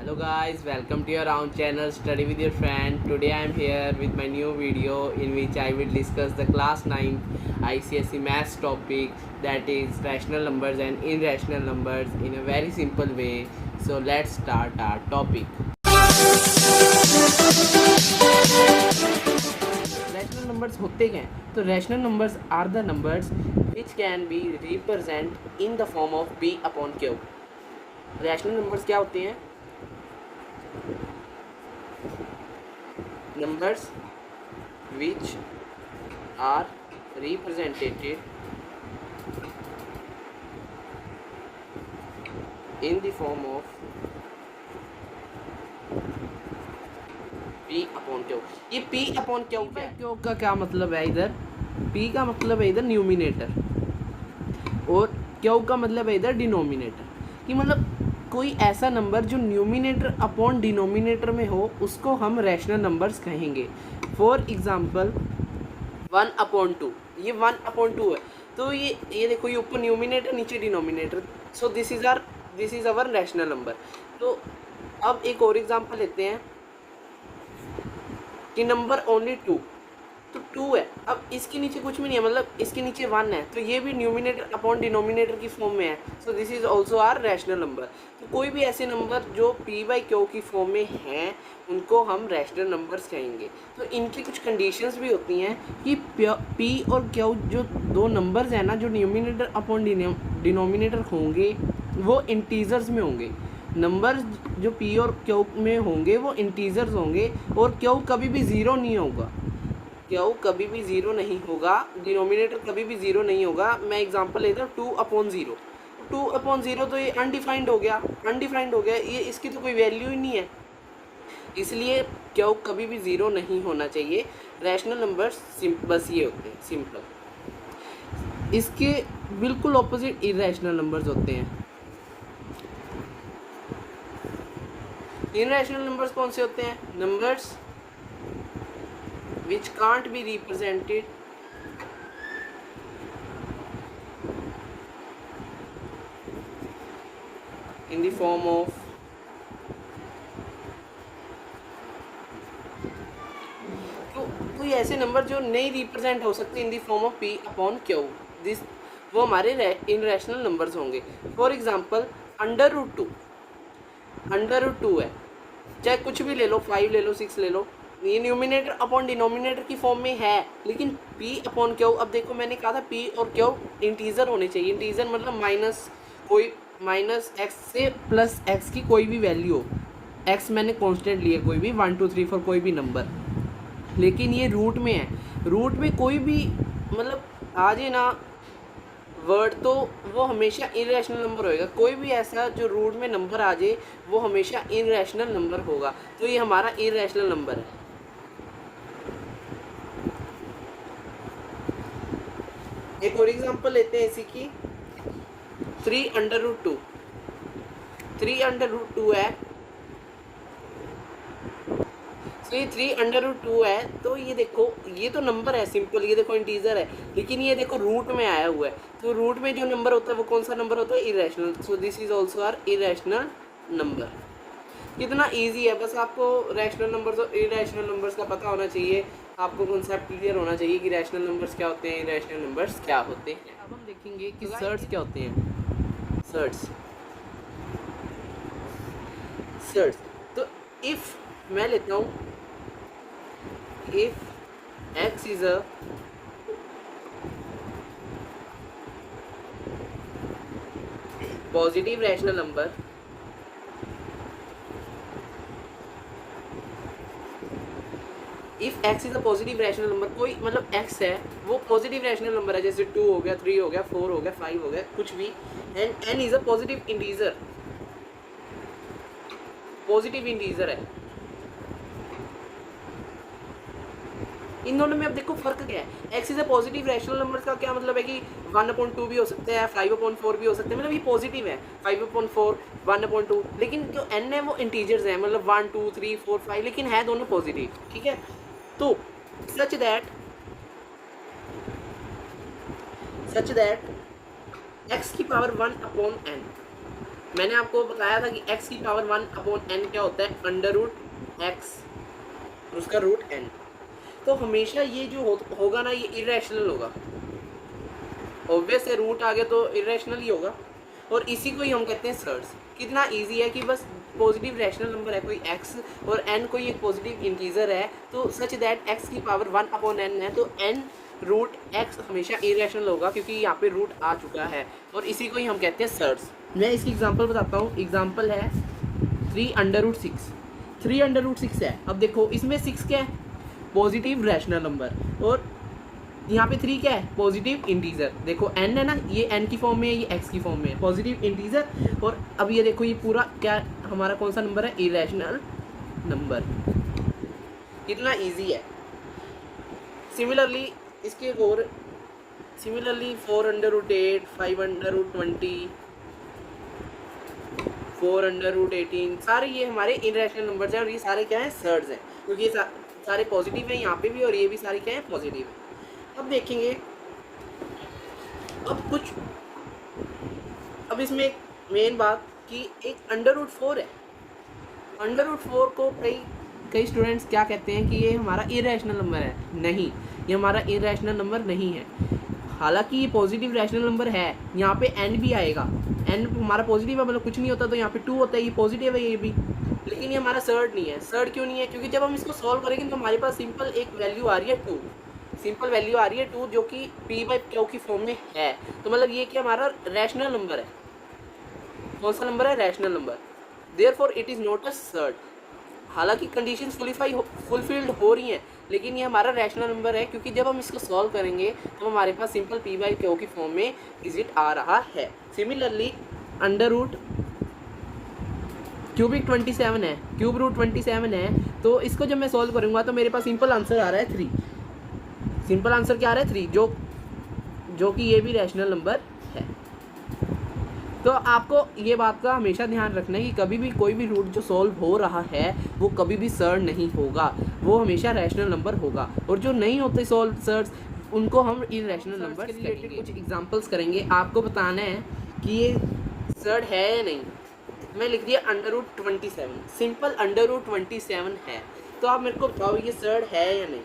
Hello guys, welcome to your own channel Study with your friend. Today I am here with my new video in which I will discuss the class 9 ICSE maths topic, that is rational numbers and irrational numbers, in a very simple way. So let's start our topic. Rational numbers होते क्या हैं? तो rational numbers are the numbers which can be represented in the form of p upon q. Rational numbers क्या होते हैं? Numbers which are represented in the form of p upon q. ये p upon q का क्या मतलब है? इधर p का मतलब है इधर न्यूमिनेटर और q का मतलब है इधर डिनोमिनेटर. कि मतलब कोई ऐसा नंबर जो न्यूमिनेटर अपॉन डिनोमिनेटर में हो उसको हम रैशनल नंबर्स कहेंगे. For example 1/2. ये 1/2 है. तो ये देखो, ये ऊपर न्यूमिनेटर नीचे denominator. So this is our rational number. तो अब एक और एग्जांपल लेते हैं कि नंबर ओनली 2. तो 2 है. अब इसके नीचे कुछ भी नहीं है, मतलब इसके नीचे 1 है, तो ये भी न्यूमिनेटर अपॉन डिनोमिनेटर की फॉर्म में है. So this is also are rational number. तो कोई भी ऐसे नंबर जो p/q की फॉर्म में हैं उनको हम रैशनल नंबर्स कहेंगे. तो इनकी कुछ कंडीशंस भी होती हैं कि p और q जो दो नंबर्स हैं ना, जो न्यूमिनेटर अपॉन डिनोमिनेटर होंगे वो इंटीजर्स में होंगे. नंबर्स जो p और q में होंगे वो इंटीजर्स होंगे और q कभी भी ज़ीरो नहीं होगा. q कभी भी ज़ीरो नहीं होगा, डिनोमिनेटर कभी भी ज़ीरो नहीं होगा. मैं एग्जांपल लेता हूँ 2/0. 2/0 तो ये अनडिफाइंड हो गया. ये इसकी तो कोई वैल्यू ही नहीं है, इसलिए q कभी भी ज़ीरो नहीं होना चाहिए. रैशनल नंबर्स बस ये होते हैं, सिंपल. इसके बिल्कुल ऑपोजिट इरैशनल नंबर्स होते हैं. इरैशनल नंबर्स कौन से होते हैं? Numbers which can't be represented in the form of कोई ऐसे नंबर जो नहीं रिप्रेजेंट हो सकते in the form of p/q, this वो हमारे इनरैशनल नंबर्स होंगे. फॉर एग्जांपल √2 है, चाहे कुछ भी ले लो, 5 ले लो, 6 ले लो, ये न्यूमिनेटर अपॉन डिनोमिनेटर की फॉर्म में है. लेकिन p/q, अब देखो मैंने कहा था p और q इंटीजर होने चाहिए. इंटीजर मतलब -x से +x की कोई भी वैल्यू हो. x मैंने कांस्टेंट लिया, कोई भी 1 2 3 4 कोई भी नंबर. लेकिन ये रूट में है. रूट में कोई भी मतलब आ जाए ना वर्ड, तो वो हमेशा इरैशनल नंबर होएगा. कोई भी ऐसा जो रूट में नंबर आ जाए वो हमेशा इरैशनल नंबर होगा. तो ये हमारा इरैशनल नंबर है. एक और एग्जांपल लेते हैं इसी की. 3√2 है. तो ये 3√2 है. तो ये देखो, ये तो नंबर है सिंपल, ये देखो इंटीजर है, लेकिन ये देखो रूट में आया हुआ है. तो रूट में जो नंबर होता है वो कौन सा नंबर होता है? Irrational. So this is also are irrational number. कितना इजी है, बस आपको रैशनल नंबर्स और इरैशनल नंबर्स का पता होना चाहिए. आपको कॉन्सेप्ट क्लियर होना चाहिए कि रैशनल नंबर्स क्या होते हैं, इरैशनल नंबर्स क्या होते हैं. अब हम देखेंगे कि सर्ट्स क्या होते हैं. सर्ट्स तो इफ़ मैं लेता हूँ, if x is a positive rational number, if x is a positive rational number, कोई मतलब x है वो पॉजिटिव रैशनल नंबर है, जैसे 2 हो गया, 3 हो गया, 4 हो गया, 5 हो गया, कुछ भी, and n is a positive integer है. इन दोनों में अब देखो फर्क क्या है. x is a positive rational number का क्या मतलब है कि 1/2 भी हो सकता है, 5/4 भी हो सकते हैं, मतलब ये पॉजिटिव है. 5/4, 1/2. लेकिन जो n है वो इंटीजर्स है, मतलब 1 2 3 4 5, लेकिन है दोनों पॉजिटिव. ठीक है. तो सच दैट x की पावर 1/n मैंने आपको बताया था कि x की पावर 1/n क्या होता है, अंडर रूट एक्स और उसका रूट n। तो हमेशा ये जो होगा ना ये इरेशनल होगा, ऑब्वियस है, रूट आगे तो इरेशनल ही होगा, और इसी को ही हम कहते हैं सर्ड्स। कितना इजी है कि बस पॉजिटिव रैशनल नंबर है कोई x और n कोई एक पॉजिटिव इंटीजर है, तो सच दैट x की पावर 1/n है, तो n रूट x हमेशा इरेशनल होगा क्योंकि यहाँ पे रूट आ चुका है, और इसी को ही हम कहते हैं सर्ड्स। मैं इसकी एग्जांपल बताता हूँ। एग्जांपल है 3√6। 3√6 है। अब देखो इसमें 6 क्या है, पॉजिटिव रैशनल नंबर, और यहाँ पे 3 क्या है, पॉजिटिव इंटीजर। देखो n है ना, ये n की फॉर्म में है, ये x की फॉर्म में है, पॉजिटिव इंटीजर। और अब ये देखो ये पूरा क्या हमारा कौन सा नंबर है, इरेशनल नंबर। कितना इजी है। सिमिलरली इसके एक और, सिमिलरली 4√8, 5√20, 4√18 सारे ये हमारे इरेशनल नंबर्स हैं, और ये सारे क्या हैं, सर्ड्स हैं, क्योंकि ये सारे पॉजिटिव हैं यहाँ पे भी, और ये भी सारे क्या हैं, पॉजिटिव हैं। अब देखेंगे अब इसमें एक मेन बात कि एक अंडर रूट 4 है। अंडर रूट 4 को कई स्टूडेंट्स क्या कहते हैं कि ये हमारा इरेशनल नंबर है। नहीं, ये हमारा इरेशनल नंबर नहीं है। हालांकि ये पॉजिटिव रैशनल नंबर है, यहाँ पे n भी आएगा, n हमारा पॉजिटिव है, मतलब कुछ नहीं होता तो यहाँ पे 2 होता है, ये पॉजिटिव है ये भी, लेकिन ये हमारा सर्ड नहीं है। सर्ड क्यों नहीं है, क्योंकि जब हम इसको सॉल्व करेंगे तो हमारे पास सिंपल एक वैल्यू आ रही है 2, सिंपल वैल्यू आ रही है 2, जो कि p/q की फॉर्म में है। तो मतलब ये कि हमारा रैशनल नंबर है। कौन सा नंबर है, rational number. Therefore it is not a surd. हालांकि कंडीशन फुलफिल्ड हो रही हैं, लेकिन ये हमारा रैशनल नंबर है, क्योंकि जब हम इसको सॉल्व करेंगे तो हमारे पास सिंपल p/q की फॉर्म में डिजिट आ रहा है। सिमिलरली अंडर रूट क्यूबिक 27 है, क्यूब रूट 27 है, तो इसको जब मैं सॉल्व करूँगा तो मेरे पास सिंपल आंसर आ रहा है 3। सिंपल आंसर क्या आ रहा है, 3, जो कि ये भी रैशनल नंबर है। तो आपको ये बात का हमेशा ध्यान रखना है कि कभी भी कोई भी रूट जो सॉल्व हो रहा है वो कभी भी सर्ड नहीं होगा, वो हमेशा रैशनल नंबर होगा, और जो नहीं होते सॉल्व सर्ड्स उनको हम इरैशनल नंबर के रिलेटेड कुछ एग्जांपल्स करेंगे। आपको बताना है कि ये सर्ड है या नहीं। मैं लिख दिया under root 27, simple under root 27 है, तो आप मेरे को बताओ ये सर्ड है या नहीं।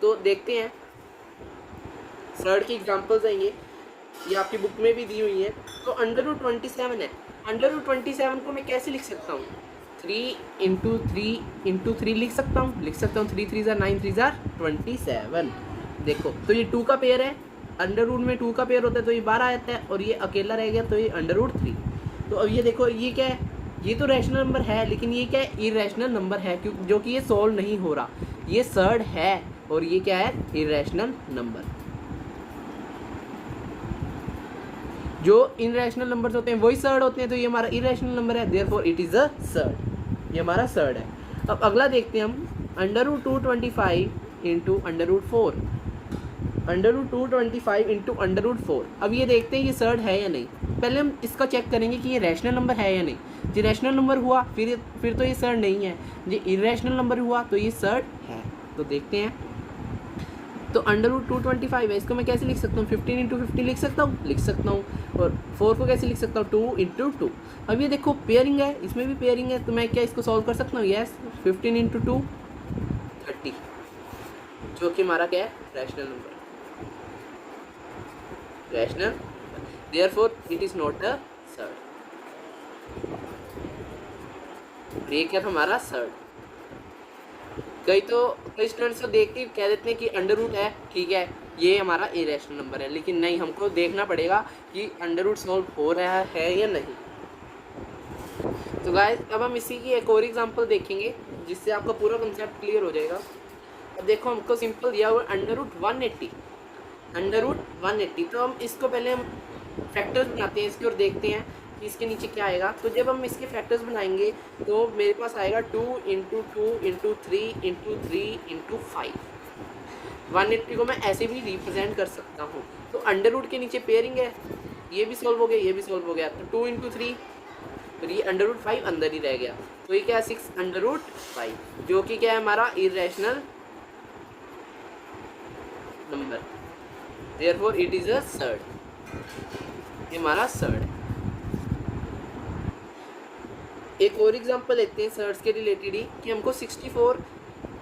तो देखते हैं, सर्ड की एग्जांपल्स आएंगे, ये आपकी बुक में भी दी हुई है। तो अंडर रूट 27 है, अंडर रूट 27 को मैं कैसे लिख सकता हूँ, 3 लिख सकता हूँ, 3 3 ज़ा 9 3 ज़ा 27। देखो तो ये 2 का पेयर है, अंडर रूट में 2 का पेयर होता है तो ये 12 आता है, और ये अकेला रह गया तो ये अंडर रूट 3। तो अब ये देखो ये क्या है, ये तो रैशनल नंबर है, लेकिन ये क्या है, इरेशनल नंबर है, क्यों, जो कि ये सॉल्व नहीं हो रहा। ये सर्ड है और ये क्या है, इरेशनल नंबर। जो इनरैशनल नंबर्स होते हैं वही सर्ड होते हैं, तो ये हमारा इरेशनल नंबर है, therefore it is a surd. ये हमारा सर्ड है। अब अगला देखते हैं हम, under root 225 into under root 4, under root 225 into under root 4। अब ये देखते हैं ये सर्ड है या नहीं। पहले हम इसका चेक करेंगे कि ये रैशनल नंबर है या नहीं। जो रैशनल नंबर हुआ फिर तो ये सर्ड नहीं है, जो इरेशनल नंबर हुआ तो ये सर्ड है। तो देखते हैं, तो अंडर रूट 225 है, इसको मैं कैसे लिख सकता हूँ, 15 इंटू 15 लिख सकता हूँ, और 4 को कैसे लिख सकता हूँ, 2 इंटू 2। अब ये देखो पेयरिंग है, इसमें भी पेयरिंग है, तो मैं क्या इसको सॉल्व कर सकता हूँ, यस, 15 इंटू 2 30, जो कि हमारा क्या है, rational number, rational, therefore it is not a surd. ये क्या था हमारा सर्ड। कई स्टूडेंट्स को देख के कह देते हैं कि अंडर रूट है, ठीक है, ये हमारा इरेशनल नंबर है, लेकिन नहीं, हमको देखना पड़ेगा कि अंडर रूट सॉल्व हो रहा है या नहीं। तो गाइस अब हम इसी की एक और एग्जांपल देखेंगे जिससे आपका पूरा कंसेप्ट क्लियर हो जाएगा। अब देखो हमको सिंपल दिया हुआ अंडर रूट 180, अंडर रूट 180। तो हम इसको पहले हम फैक्टर्स बनाते हैं इसके और देखते हैं कि इसके नीचे क्या आएगा। तो जब हम इसके फैक्टर्स बनाएंगे तो मेरे पास आएगा 2 इंटू 2 इंटू 3 इंटू 3 इंटू 5। 180 को मैं ऐसे भी रिप्रेजेंट कर सकता हूँ। तो अंडर रूट के नीचे पेयरिंग है, ये भी सॉल्व हो गया, ये भी सॉल्व हो गया। तो 2 इंटू 3, तो ये अंडर रूट 5 अंदर ही रह गया, तो ये क्या है, 6 अंडर रूट 5, जो कि क्या है हमारा irrational number, therefore it is a surd. ये हमारा सर्ड है। एक और एग्जांपल लेते हैं सर्ट्स के रिलेटेड ही कि हमको 64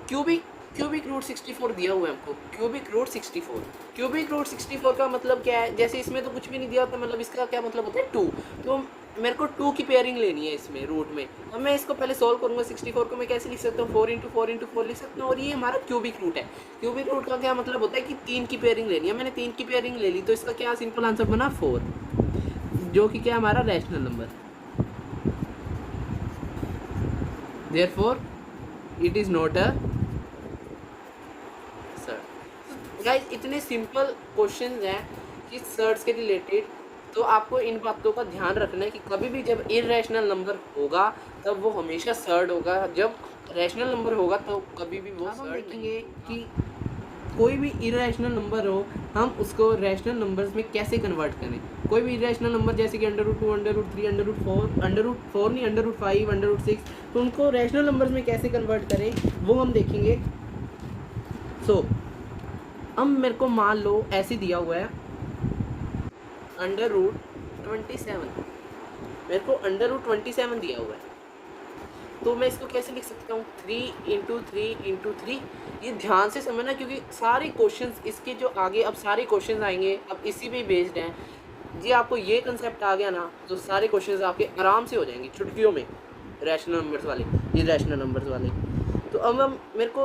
क्यूबिक रूट 64 दिया हुआ है हमको, क्यूबिक रूट 64। क्यूबिक रूट 64 का मतलब क्या है, जैसे इसमें तो कुछ भी नहीं दिया होता, मतलब इसका क्या मतलब होता है 2। तो मेरे को 2 की पेयरिंग लेनी है इसमें रूट में। अब मैं इसको पहले सॉल्व करूँगा। 64 को मैं कैसे लिख सकता हूँ, 4 इंटू 4 इंटू 4 लिख सकता हूँ, और ये हमारा क्यूबिक रूट है। क्यूबिक रूट का क्या मतलब होता है कि 3 की पेयरिंग लेनी है। मैंने 3 की पेयरिंग ले ली, तो इसका क्या सिंपल आंसर बना 4, जो कि क्या हमारा rational number. Therefore, it is not a surd. Guys इतने सिंपल क्वेश्चंस हैं कि सर्ट्स के रिलेटेड, तो आपको इन बातों का ध्यान रखना है कि कभी भी जब इरेशनल नंबर होगा तब वो हमेशा सर्ट होगा, जब रैशनल नंबर होगा तो कभी भी वो सर्ट। देखेंगे कि कोई भी इरेशनल नंबर हो हम उसको रैशनल नंबर्स में कैसे कन्वर्ट करें। कोई भी इरेशनल नंबर जैसे कि √2, √3, √4 नहीं, √5, √6, तो उनको रैशनल नंबर्स में कैसे कन्वर्ट करें वो हम देखेंगे। अब मेरे को मान लो ऐसे दिया हुआ है √27, मेरे को √27 दिया हुआ है, तो मैं इसको कैसे लिख सकता हूँ 3 इंटू 3 इंटू 3। ये ध्यान से समझना क्योंकि सारे क्वेश्चंस इसके जो आगे अब सारे क्वेश्चंस आएंगे अब इसी पे बेस्ड हैं जी। आपको ये कंसेप्ट आ गया ना तो सारे क्वेश्चंस आपके आराम से हो जाएंगे चुटकियों में, रैशनल नंबर्स वाले, इरेशनल नंबर्स वाले। तो अब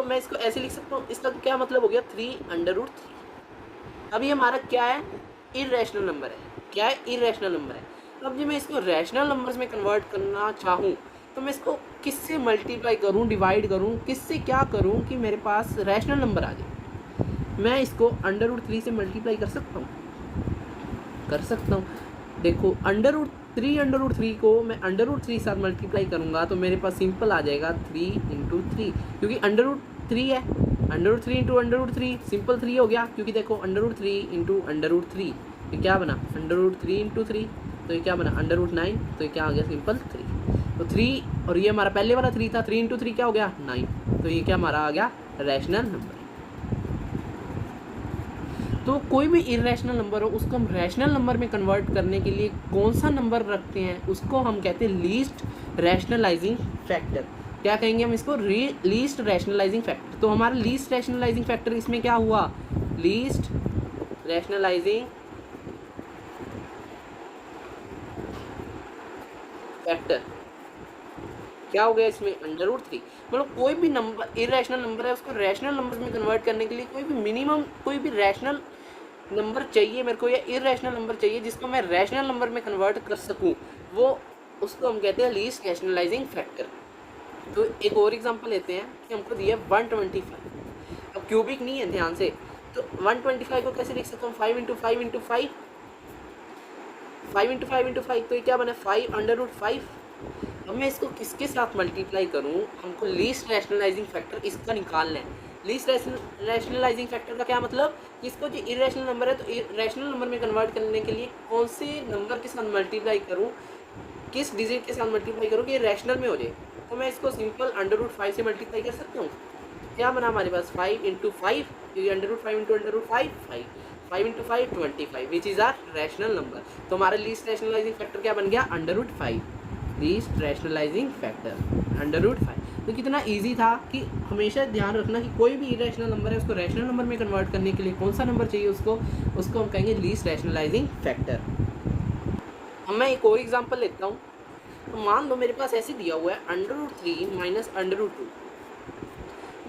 मैं इसको ऐसे लिख सकता हूँ, इसका क्या मतलब हो गया 3√3। अब ये हमारा क्या है, इरेशनल नंबर है। क्या है, इरेशनल नंबर है। अब जब मैं इसको रैशनल नंबर्स में कन्वर्ट करना चाहूँ तो मैं इसको किससे मल्टीप्लाई करूँ, डिवाइड करूँ, किससे क्या करूँ कि मेरे पास रैशनल नंबर आ जाए। मैं इसको √3 से मल्टीप्लाई कर सकता हूँ, कर सकता हूँ। देखो √3 को मैं √3 साथ मल्टीप्लाई करूँगा तो मेरे पास सिंपल आ जाएगा 3 इंटू 3, क्योंकि √3 है। √3 इंटू √3 सिंपल 3 हो गया, क्योंकि देखो √3 इंटू √3 ये क्या बना, √3 इंटू 3 तो ये क्या बना √9, तो ये क्या आ गया सिंपल 3। तो 3 और ये हमारा पहले वाला 3 था, 3 इंटू 3 क्या हो गया 9, तो ये क्या हमारा आ गया रैशनल नंबर। तो कोई भी इरेशनल नंबर हो उसको हम रैशनल नंबर में कन्वर्ट करने के लिए कौन सा नंबर रखते हैं, उसको हम कहते हैं लीस्ट रैशनलाइजिंग फैक्टर। क्या कहेंगे हम इसको, लीस्ट रैशनलाइजिंग फैक्टर। तो हमारा लीस्ट रैशनलाइजिंग फैक्टर इसमें क्या हुआ, लीस्ट रैशनलाइजिंग फैक्टर क्या हो गया इसमें √3। मतलब कोई भी नंबर इरेशनल नंबर है उसको रैशनल नंबर में कन्वर्ट करने के लिए कोई भी मिनिमम कोई भी रैशनल नंबर चाहिए मेरे को, या इरेशनल नंबर चाहिए जिसको मैं रैशनल नंबर में कन्वर्ट कर सकूं, वो उसको हम कहते हैं लीस्ट रैशनलाइजिंग फैक्टर। तो एक और एग्जांपल लेते हैं कि हमको दिया 125। अब क्यूबिक नहीं है ध्यान से, तो 125 को कैसे लिख सकता हूँ 5 इंटू 5 इंटू 5, 5 इंटू 5 इंटू 5, तो ये क्या बना 5√5। अब मैं इसको किसके साथ मल्टीप्लाई करूँ, हमको लीस्ट रैशनलाइजिंग फैक्टर इसका निकालना है। लीस्ट रैशनलाइजिंग फैक्टर का क्या मतलब, इसको जो इरेशनल नंबर है तो रैशनल नंबर में कन्वर्ट करने के लिए कौन से नंबर के साथ मल्टीप्लाई करूँ, किस डिजिट के साथ मल्टीप्लाई करूँ कि ये रैशनल में हो जाए। तो मैं इसको सिंपल √5 से मल्टीप्लाई कर सकता हूँ। क्या बना हमारे पास 5 इंटू 5, क्योंकि √5 into √5 5 into 5 25, which is are rational number. तो हमारा लीस्ट रैशनलाइजिंग फैक्टर क्या बन गया √5, लीस्ट रैशनलाइजिंग फैक्टर √5। तो कितना इजी था कि हमेशा ध्यान रखना कि कोई भी इरेशनल नंबर है उसको रैशनल नंबर में कन्वर्ट करने के लिए कौन सा नंबर चाहिए, उसको हम कहेंगे लीस्ट रैशनलाइजिंग फैक्टर। अब मैं एक और एग्जांपल लेता हूँ। तो मान लो मेरे पास ऐसे दिया हुआ है √3 माइनस √2,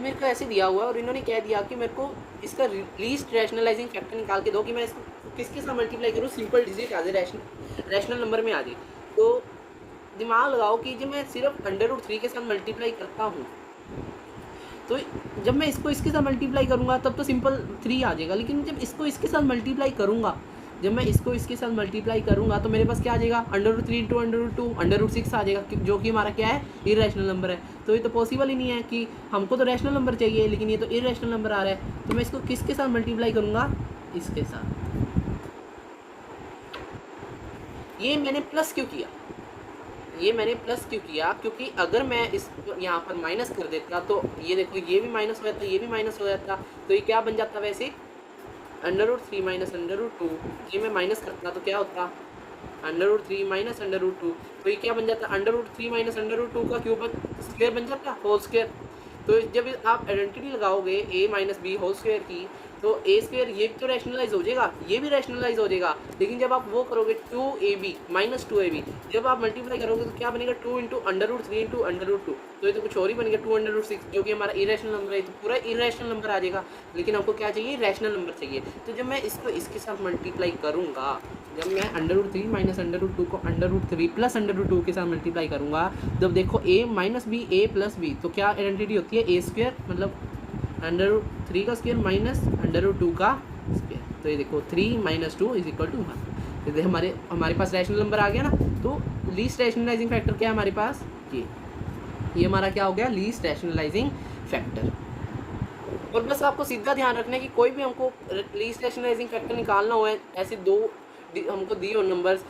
मेरे को ऐसे दिया हुआ है और इन्होंने कह दिया कि मेरे को इसका लीस्ट रैशनलाइजिंग फैक्टर निकाल के दो कि मैं इसको किसके साथ मल्टीप्लाई करूँ, सिंपल डिजिट आ जाए, रैशनल नंबर में आ जाए। तो दिमाग लगाओ कि जब मैं सिर्फ √3 के साथ मल्टीप्लाई करता हूँ तो जब मैं इसको इसके साथ मल्टीप्लाई करूँगा तब तो सिंपल 3 आ जाएगा, लेकिन जब इसको इसके साथ मल्टीप्लाई करूँगा, जब मैं इसको इसके साथ मल्टीप्लाई करूँगा तो मेरे पास क्या आ जाएगा √3 इंटू √2 √6 आ जाएगा, जो कि हमारा क्या है इरेशनल नंबर है। तो ये तो पॉसिबल ही नहीं है कि हमको तो रैशनल नंबर चाहिए लेकिन ये तो इरेशनल नंबर आ रहा है। तो मैं इसको किसके साथ मल्टीप्लाई करूँगा, इसके साथ। ये मैंने प्लस क्यों किया, ये मैंने प्लस क्यों किया, क्योंकि अगर मैं इस यहाँ पर माइनस कर देता तो ये देखो ये भी माइनस हो जाता, ये भी माइनस हो जाता, तो ये क्या बन जाता वैसे √3 माइनस √2। ये मैं माइनस करता तो क्या होता √3 माइनस √2, तो ये क्या बन जाता है √3 माइनस √2 का क्यूब स्क्वायर बन जाता है, होल स्क्वायर। तो जब आप आइडेंटिटी लगाओगे a minus b whole square की, तो ए स्क्वायर ये तो रैशनलाइज हो जाएगा, ये भी रैशनलाइज हो जाएगा, लेकिन जब आप वो करोगे 2ab माइनस 2ab, जब आप मल्टीप्लाई करोगे तो क्या बनेगा 2 इंटू √3 इंटू √2, तो ये तो कुछ और ही बनेगा 2/6, जो कि हमारा इरेशनल नंबर है, तो पूरा इरेशनल नंबर आ जाएगा। लेकिन हमको क्या चाहिए, रैशनल नंबर चाहिए। तो जब मैं इसको इसके साथ मल्टीप्लाई करूँगा, जब मैं √3 माइनस √2 को √3 प्लस √2 के साथ मल्टीप्लाई करूँगा, जब देखो a minus b a plus b, तो क्या आइडेंटिटी होती है a स्क्वायर, मतलब √3 का स्क्वायर माइनस √2 का स्क्वायर। तो ये देखो 3 माइनस 2 इज इक्वल टू 1। तो हमारे पास रैशनल नंबर आ गया ना। तो लीस्ट रैशनलाइजिंग फैक्टर क्या है हमारे पास, ये हमारा क्या हो गया, लीस्ट रैशनलाइजिंग फैक्टर। और बस आपको सीधा ध्यान रखना है कि कोई भी हमको लीस्ट रैशनलाइजिंग फैक्टर निकालना हो, ऐसे दो हमको दिए हो नंबर्स,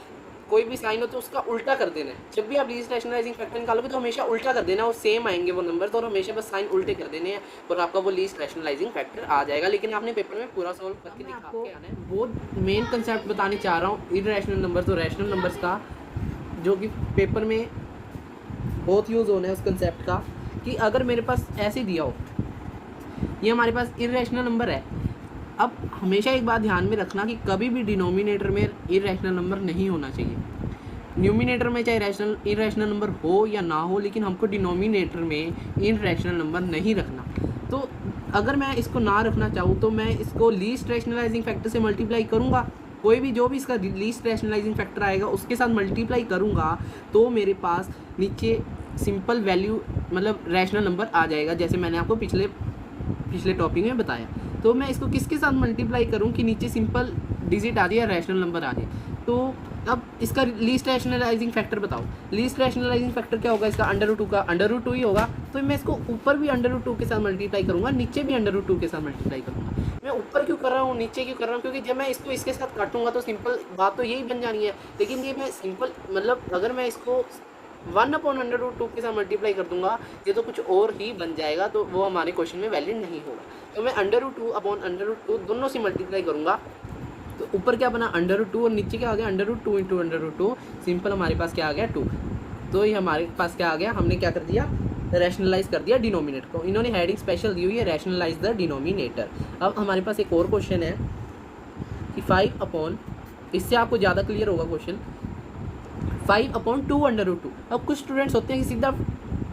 कोई भी साइन हो तो उसका उल्टा कर देना है। जब भी आप लीस्ट रैशनलाइजिंग फैक्टर निकालोगे तो हमेशा उल्टा कर देना, और सेम आएंगे वो नंबर, तो हमेशा बस साइन उल्टे कर देने हैं और आपका वो लीस्ट रैशनलाइजिंग फैक्टर आ जाएगा। लेकिन आपने पेपर में पूरा सॉल्व करके दिखा के आना है। वो मेन कंसेप्ट बताने चाह रहा हूँ इररेशनल नंबर, तो रैशनल नंबर्स का, जो कि पेपर में बहुत यूज़ होना है उस कंसेप्ट का, कि अगर मेरे पास ऐसे दिया हो, ये हमारे पास इररेशनल नंबर है। अब हमेशा एक बात ध्यान में रखना कि कभी भी डिनोमिनेटर में इररेशनल नंबर नहीं होना चाहिए। न्यूमिनेटर में चाहे इररेशनल नंबर हो या ना हो, लेकिन हमको डिनोमिनेटर में इररेशनल नंबर नहीं रखना। तो अगर मैं इसको ना रखना चाहूँ तो मैं इसको लीस्ट रैशनलाइजिंग फैक्टर से मल्टीप्लाई करूँगा, कोई भी जो भी इसका लीस्ट रैशनलाइजिंग फैक्टर आएगा उसके साथ मल्टीप्लाई करूँगा, तो मेरे पास नीचे सिंपल वैल्यू मतलब रैशनल नंबर आ जाएगा, जैसे मैंने आपको पिछले टॉपिक में बताया। तो मैं इसको किसके साथ मल्टीप्लाई करूं कि नीचे सिंपल डिजिट आ जाए या रैशनल नंबर आ जाए। तो अब इसका लीस्ट रैशनलाइजिंग फैक्टर बताओ, लीस्ट रैशनलाइजिंग फैक्टर क्या होगा इसका, √2 का √2 ही होगा। तो मैं इसको ऊपर भी √2 के साथ मल्टीप्लाई करूँगा, नीचे भी √2 के साथ मल्टीप्लाई करूँगा। मैं ऊपर क्यों कर रहा हूँ, नीचे क्यों कर रहा हूँ, क्योंकि जब मैं इसको इसके साथ काटूंगा तो सिंपल बात तो यही बन जानी है। लेकिन ये मैं सिंपल मतलब अगर मैं इसको 1/√2 के साथ मल्टीप्लाई कर दूंगा, ये तो कुछ और ही बन जाएगा, तो वो हमारे क्वेश्चन में वैलिड नहीं होगा। तो मैं √2/√2 दोनों से मल्टीप्लाई करूंगा, तो ऊपर क्या बना √2 और नीचे क्या आ गया √2 इंटू √2, सिंपल हमारे पास क्या आ गया 2। तो ये हमारे पास क्या आ गया, हमने क्या कर दिया, रैशनलाइज कर दिया डिनोमिनेटर को। इन्होंने हेडिंग स्पेशल दी हुई है, रैशनलाइज द डिनोमिनेटर। अब हमारे पास एक और क्वेश्चन है कि 5 इससे आपको ज़्यादा क्लियर होगा क्वेश्चन, 5/2 अब कुछ स्टूडेंट्स होते हैं कि सीधा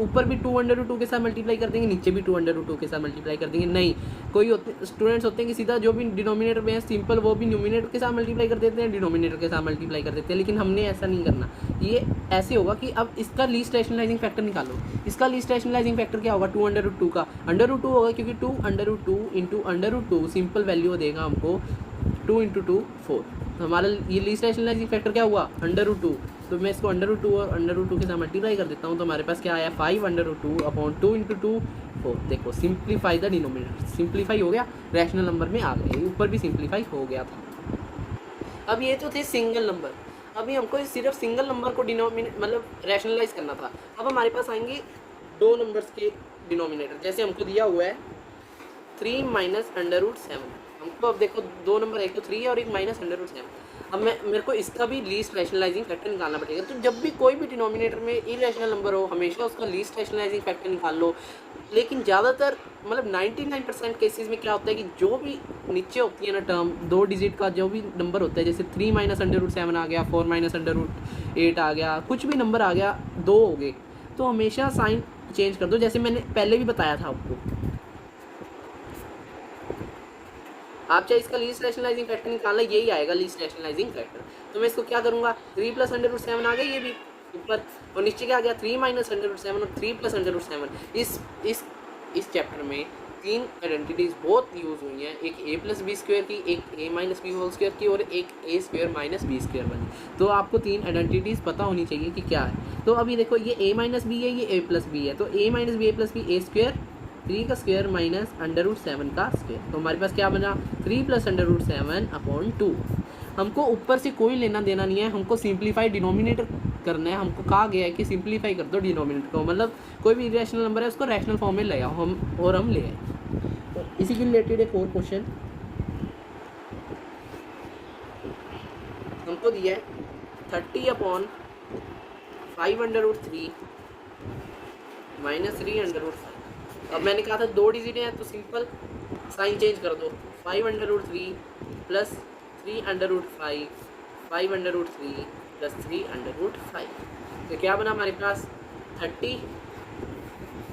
ऊपर भी 2/2 के साथ मल्टीप्लाई कर देंगे, नीचे भी 2/2 के साथ मल्टीप्लाई कर देंगे। नहीं, कोई स्टूडेंट्स होते हैं कि सीधा जो भी डिनोमिनेटर में है सिंपल वो भी न्यूमिनेटर के साथ मल्टीप्लाई कर देते हैं, डिनोमिनेटर के साथ मल्टीप्लाई कर देते हैं। लेकिन हमने ऐसा नहीं करना, ये ऐसे होगा कि अब इसका लीस्ट रैशनलाइजिंग फैक्टर निकालो। इसका लीस्ट रैशनलाइजिंग फैक्टर क्या होगा, 2/2 का √2 होगा, क्योंकि 2/2 इंटू √2 सिंपल वैल्यू देगा हमको 2 इंटू 2 4। तो हमारा ये लीस्ट रैशनलाइजिंग फैक्टर क्या हुआ √2। तो मैं इसको √2 और √2 के साथ मल्टीप्लाई कर देता हूँ, तो हमारे पास क्या आया 5/2/2 इंटू 2 4। देखो सिंप्लीफाई द डिनोमिनेटर, सिंप्लीफाई हो गया, रैशनल नंबर में आ गए, ऊपर भी सिंप्लीफाई हो गया था। अब ये तो थे सिंगल नंबर, अभी हमको सिर्फ सिंगल नंबर को डिनोमिनेट मतलब रैशनलाइज करना था। अब हमारे पास आएंगे दो नंबर्स के डिनोमिनेटर, जैसे हमको दिया हुआ है 3 माइनस √7। हमको अब देखो दो नंबर, एक तो 3 है और एक माइनस √7। अब मेरे को इसका भी लीस्ट रैशनलाइजिंग फैक्टर निकालना पड़ेगा। तो जब भी कोई भी डिनोमिनेटर में इरेशनल नंबर हो, हमेशा उसका लीस्ट रैशनलाइजिंग फैक्टर निकाल लो। लेकिन ज़्यादातर मतलब 99% केसेस में क्या होता है कि जो भी नीचे होती है ना टर्म, 2 डिजिट का जो भी नंबर होता है, जैसे 3 माइनस √7 आ गया, 4 माइनस √8 आ गया, कुछ भी नंबर आ गया, 2 हो गए, तो हमेशा साइन चेंज कर दो, जैसे मैंने पहले भी बताया था आपको। आप चाहे इसका लीस्ट रैशनलाइजिंग फैक्टर निकालना, यही आएगा लीस्ट रैशनलाइजिंग फैक्टर। तो मैं इसको क्या करूँगा, 3 प्लस √7 आ गया, ये भी ऊपर, और नीचे क्या आ गया 3 माइनस √7 और 3 प्लस √7। इस चैप्टर में 3 आइडेंटिटीज़ बहुत यूज़ हुई हैं, एक a प्लस बी स्क्वायर की, एक a minus b whole square की, और एक a square minus b square बनी। तो आपको 3 आइडेंटिटीज़ पता होनी चाहिए कि क्या है। तो अभी देखो ये a माइनस बी है, ये a प्लस बी है, तो a minus b a plus b a square, 3 का स्क्वायर माइनस √7 का स्क्वायर। तो हमारे पास क्या बना 3 प्लस √7/2। हमको ऊपर से कोई लेना देना नहीं है, हमको सिंप्लीफाई डिनोमिनेटर करना है। हमको कहा गया है कि सिंप्लीफाई कर दो डिनोमिनेटर को, मतलब कोई भी इरेशनल नंबर है उसको रैशनल फॉर्म में ले आओ, हम ले आए। तो इसी के रिलेटेड एक और क्वेश्चन हमको दिया है 30 अपॉन 5/3 माइनस 3/5। अब मैंने कहा था 2 डिजिट हैं तो सिंपल साइन चेंज कर दो, 5/3 प्लस 3/5, 5/3 प्लस 3/5। तो क्या बना हमारे पास 30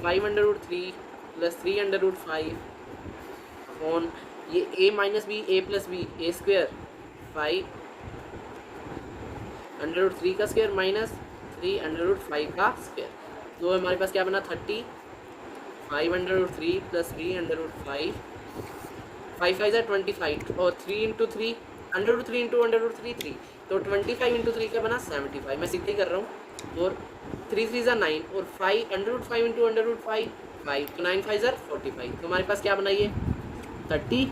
5/3 प्लस 3/5 अपॉन ये a minus b a plus b a square 5/3 का स्क्वायर माइनस 3/5 का स्क्वायर। तो हमारे पास क्या बना 30 5/3 प्लस 3/5, 5 5 25 और 3 इंटू 3 √3 इंटू √3 3, तो 25 इंटू 3 क्या बना 75। मैं सीधे ही कर रहा हूँ। और 3 3 9 और 5 इंटू √5 5, तो 9 5 45। तो हमारे पास क्या बना ये 30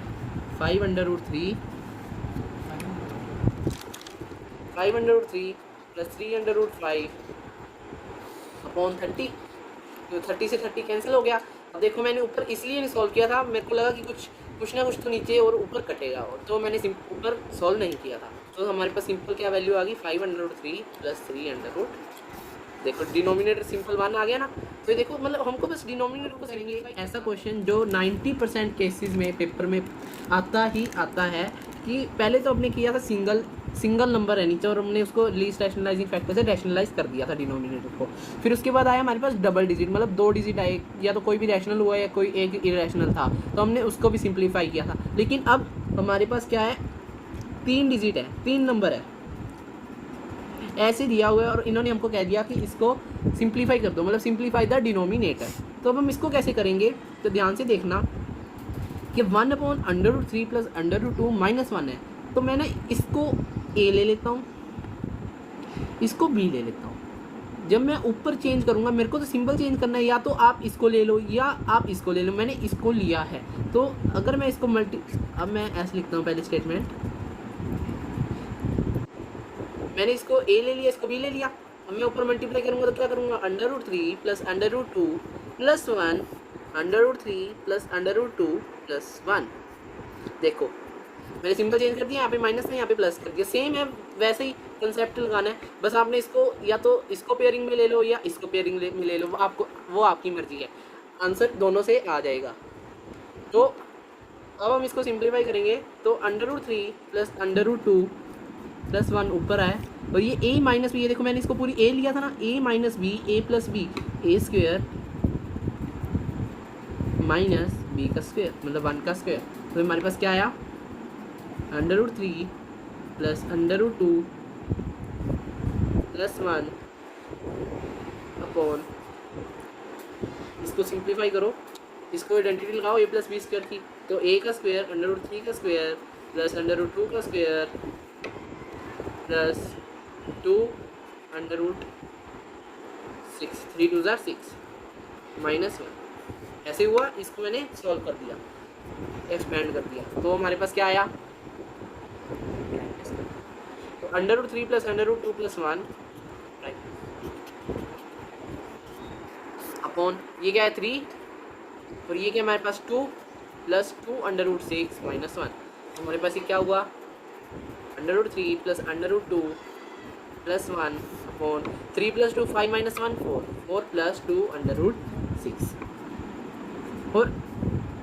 5/3 प्लस 3/5 अपॉन 30। तो 30 से 30 कैंसिल हो गया। अब देखो मैंने ऊपर इसलिए नहीं सॉल्व किया था, मेरे को लगा कि कुछ ना कुछ तो नीचे और ऊपर कटेगा, और तो मैंने ऊपर सॉल्व नहीं किया था। तो हमारे पास सिंपल क्या वैल्यू आ गई 5/3 प्लस 3/। देखो डिनोमिनेटर सिंपल 1 आ गया ना। तो देखो मतलब हमको बस डिनोमिनेटर को करेंगे। ऐसा क्वेश्चन जो 90% केसेस में पेपर में आता ही आता है कि पहले तो हमने किया था सिंगल नंबर है नीचे और हमने उसको लीस्ट रैशनलाइजिंग फैक्टर से रैशनलाइज कर दिया था डिनोमिनेटर को। फिर उसके बाद आया हमारे पास डबल डिजिट, मतलब 2 डिजिट आए, या तो कोई भी रैशनल हुआ या कोई एक इरेशनल था, तो हमने उसको भी सिंप्लीफाई किया था। लेकिन अब हमारे पास क्या है 3 डिजिट है, 3 नंबर है ऐसे दिया हुआ है और इन्होंने हमको कह दिया कि इसको सिंप्लीफाई कर दो, मतलब सिंप्लीफाई द डिनोमिनेटर। तो अब हम इसको कैसे करेंगे, तो ध्यान से देखना कि 1/√3 प्लस √2 माइनस 1 है। तो मैं ना इसको a ले लेता हूँ, इसको b ले लेता हूँ। जब मैं ऊपर चेंज करूँगा मेरे को तो सिंबल चेंज करना है, या तो आप इसको ले लो या आप इसको ले लो। मैंने इसको लिया है तो अगर मैं इसको अब मैं ऐसे लिखता हूँ पहले स्टेटमेंट, मैंने इसको a ले लिया, इसको b ले लिया। अब मैं ऊपर मल्टीप्लाई करूँगा तो क्या करूँगा √3 प्लस √2 प्लस 1 √3 प्लस √2 प्लस 1। देखो मैंने सिंपल चेंज कर दिया, यहाँ पे माइनस है यहाँ पे प्लस कर दिया। सेम है वैसे ही कंसेप्ट लगाना है, बस आपने इसको या तो इसको पेयरिंग में ले लो या इसको पेयरिंग में ले लो, वो आपकी मर्जी है, आंसर दोनों से आ जाएगा। तो अब हम इसको सिंप्लीफाई करेंगे तो √3 प्लस √2 प्लस 1 ऊपर आए और ये a माइनस बी, ये देखो मैंने इसको पूरी a लिया था ना, a minus b a plus b a square minus b का स्क्वेयर मतलब 1 का स्क्वेयर। तो हमारे पास क्या आया √3 प्लस √2 प्लस 1 अपॉन, इसको सिंप्लीफाई करो, इसको आइडेंटिटी लगाओ a प्लस बी स्क्वेयर की, तो a का स्क्वेयर √3 का स्क्वेयर प्लस √2 का स्क्वेयर प्लस 2√6 3 2 6 माइनस 1 ऐसे हुआ। इसको मैंने सॉल्व कर दिया, एक्सपेंड कर दिया, तो हमारे पास क्या आया तो √3 प्लस √2 प्लस 1 अपॉन ये क्या है 3 और ये क्या हमारे पास 2 प्लस 2√6 माइनस 1। तो हमारे पास ये क्या हुआ √3 plus √2 plus 1 upon 3 plus 2 5 minus 1 4 4 plus 2√6। और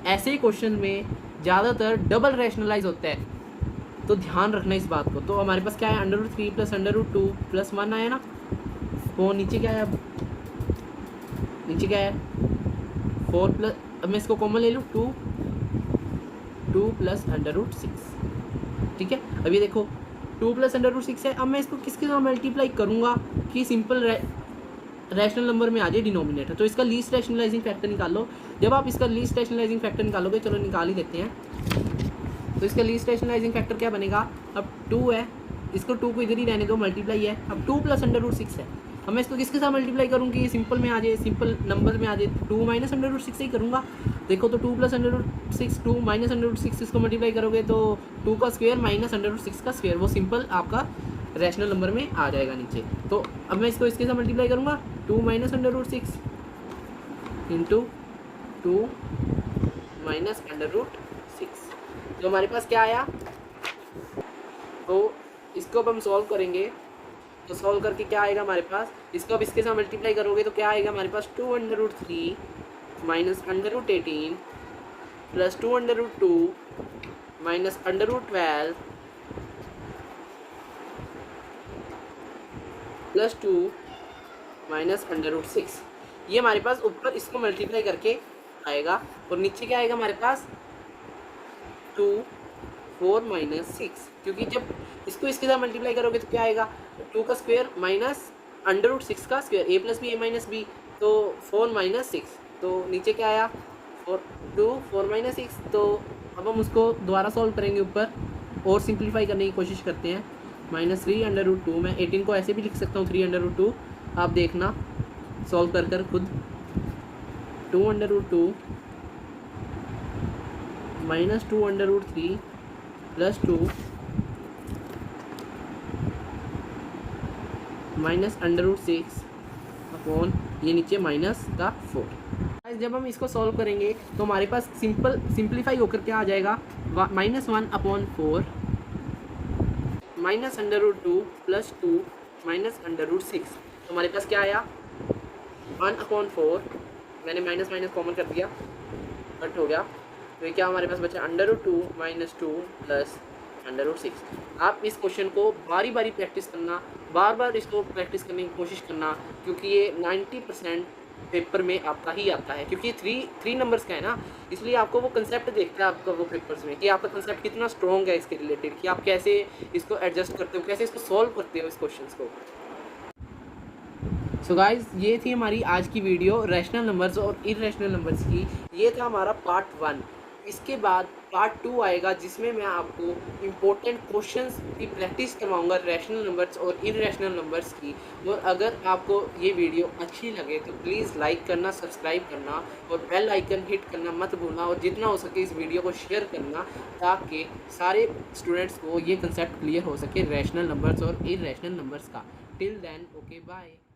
ऐसे क्वेश्चन में ज़्यादातर डबल रैशनलाइज होता है, तो ध्यान रखना इस बात को। तो हमारे पास क्या है √3 प्लस √2 प्लस 1 आया ना, वो नीचे क्या है, अब नीचे क्या है 4 प्लस, अब मैं इसको कॉमन ले लूँ 2 प्लस √6, ठीक है। अब ये देखो 2 प्लस √6 है। अब मैं इसको किसके साथ मल्टीप्लाई करूँगा कि सिंपल रैशनल नंबर में आ जाए डिनोमिनेटर, तो इसका लीस्ट रैशनलाइजिंग फैक्टर निकाल लो। जब आप इसका लीस्ट रैशनलाइजिंग फैक्टर निकालोगे, चलो निकाल ही देते हैं, तो इसका लीस्ट रैशनलाइजिंग फैक्टर क्या बनेगा, अब 2 है, इसको 2 को इधर ही रहने दो, मल्टीप्लाई है, अब 2 प्लस √6 है। अब मैं इसको किसके साथ मल्टीप्लाई करूँ कि ये सिंपल में आ जाए, सिंपल नंबर में आ जाए, 2 माइनस √6 से ही करूँगा। देखो तो 2 प्लस √6 2 माइनस √6 इसको मल्टीप्लाई करोगे तो 2 का स्क्वायर माइनस √6 का स्क्वायर, वो सिंपल आपका रैशनल नंबर में आ जाएगा नीचे। तो अब मैं इसको इसके साथ मल्टीप्लाई करूँगा 2 माइनस √6 इंटू 2 माइनस √6, तो हमारे पास क्या आया। तो इसको अब हम सॉल्व करेंगे तो सॉल्व करके क्या आएगा हमारे पास, इसको अब इसके साथ मल्टीप्लाई करोगे तो क्या आएगा हमारे पास 2√3 minus √18 plus 2√2 minus √12 plus 2 minus √6। ये हमारे पास ऊपर इसको मल्टीप्लाई करके आएगा और नीचे क्या आएगा हमारे पास 2 4 माइनस 6, क्योंकि जब इसको इसके साथ मल्टीप्लाई करोगे तो क्या आएगा 2 का स्क्वायर माइनस √6 का square, a plus b a minus b, तो 4 माइनस 6, तो नीचे क्या आया 4 माइनस 6। तो अब हम उसको दोबारा सॉल्व करेंगे ऊपर और सिंप्लीफाई करने की कोशिश करते हैं। -3√2, मैं 18 को ऐसे भी लिख सकता हूँ 3√2, आप देखना सॉल्व कर खुद। 2√2 माइनस 2√3 प्लस 2 माइनस √6 अपॉन ये नीचे माइनस का 4। जब हम इसको सॉल्व करेंगे तो हमारे पास सिंप्लीफाई होकर क्या आ जाएगा -1/4 माइनस √2 प्लस 2 माइनस √6। तो हमारे पास क्या आया 1/4, मैंने माइनस माइनस कॉमन कर दिया, कट हो गया, तो ये क्या हमारे पास बचा √2 माइनस 2 प्लस √6। आप इस क्वेश्चन को बारी बारी प्रैक्टिस करना, बार बार इसको प्रैक्टिस करने की कोशिश करना, क्योंकि ये 90% पेपर में आपका ही आता है, क्योंकि ये थ्री नंबर्स का है ना, इसलिए आपको वो कंसेप्ट देखता है आपका वो पेपर्स में कि आपका कंसेप्ट कितना स्ट्रॉन्ग है इसके रिलेटेड, कि आप कैसे इसको एडजस्ट करते हो, कैसे इसको सॉल्व करते हो इस क्वेश्चन को। सो गाइज, ये थी हमारी आज की वीडियो रैशनल नंबर्स और इरेशनल नंबर्स की। ये था हमारा पार्ट 1। इसके बाद पार्ट 2 आएगा जिसमें मैं आपको इम्पोर्टेंट क्वेश्चंस की प्रैक्टिस करवाऊंगा रैशनल नंबर्स और इरेशनल नंबर्स की। और अगर आपको ये वीडियो अच्छी लगे तो प्लीज़ लाइक करना, सब्सक्राइब करना और बेल आइकन हिट करना मत भूलना, और जितना हो सके इस वीडियो को शेयर करना ताकि सारे स्टूडेंट्स को ये कंसेप्ट क्लियर हो सके रैशनल नंबर्स और इरेशनल नंबर्स का। Till then, okay, bye.